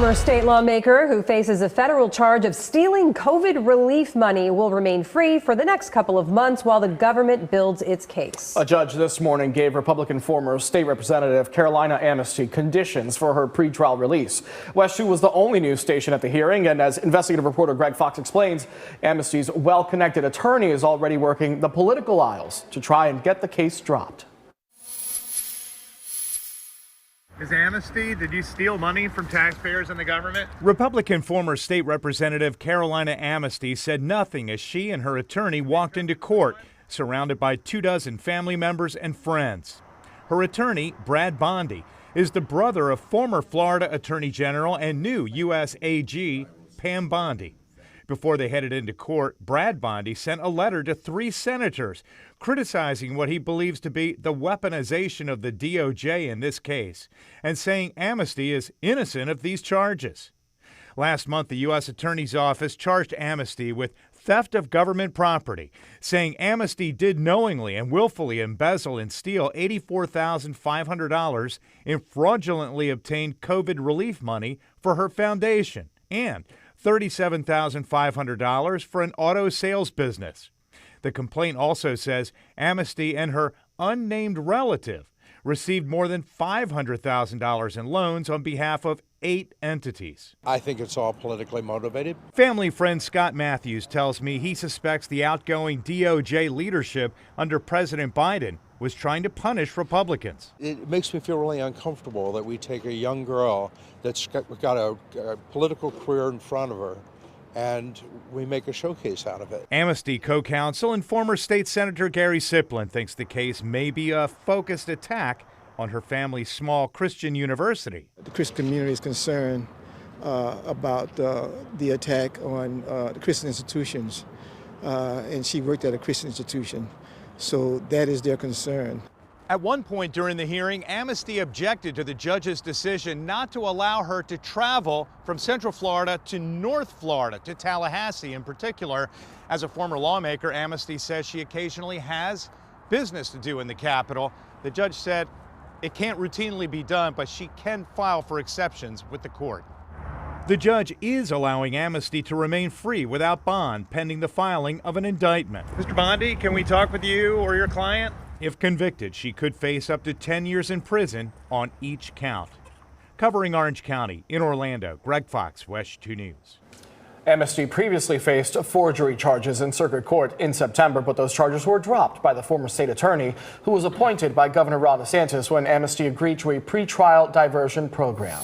former state lawmaker who faces a federal charge of stealing COVID relief money will remain free for the next couple of months while the government builds its case. A judge this morning gave Republican former state representative Carolina Amnesty conditions for her pretrial release. West 2 was the only news station at the hearing, and as investigative reporter Greg Fox explains, Amnesty's well-connected attorney is already working the political aisles to try and get the case dropped. Is Amnesty, did you steal money from taxpayers and the government? Republican former state representative Carolina Amnesty said nothing as she and her attorney walked into court, surrounded by 24 family members and friends. Her attorney, Brad Bondi, is the brother of former Florida Attorney General and new U.S. AG Pam Bondi. Before they headed into court, Brad Bondi sent a letter to 3 senators criticizing what he believes to be the weaponization of the DOJ in this case and saying Amnesty is innocent of these charges. Last month, the U.S. Attorney's Office charged Amnesty with theft of government property, saying Amnesty did knowingly and willfully embezzle and steal $84,500 in fraudulently obtained COVID relief money for her foundation and $37,500 for an auto sales business. The complaint also says Amnesty and her unnamed relative received more than $500,000 in loans on behalf of 8 entities. I think it's all politically motivated. Family friend Scott Matthews tells me he suspects the outgoing DOJ leadership under President Biden was trying to punish Republicans. It makes me feel really uncomfortable that we take a young girl that's got a political career in front of her and we make a showcase out of it. Amnesty co-counsel and former state senator Gary Siplin thinks the case may be a focused attack on her family's small Christian university. The Christian community is concerned about the attack on the Christian institutions, and she worked at a Christian institution, so that is their concern. At one point during the hearing, Amnesty objected to the judge's decision not to allow her to travel from Central Florida to North Florida, to Tallahassee in particular. As a former lawmaker, Amnesty says she occasionally has business to do in the Capitol. The judge said it can't routinely be done, but she can file for exceptions with the court. The judge is allowing Amnesty to remain free without bond pending the filing of an indictment. Mr. Bondi, can we talk with you or your client? If convicted, she could face up to 10 years in prison on each count. Covering Orange County, in Orlando, Greg Fox, West 2 News. Amnesty previously faced forgery charges in circuit court in September, but those charges were dropped by the former state attorney who was appointed by Governor Ron DeSantis when Amnesty agreed to a pretrial diversion program.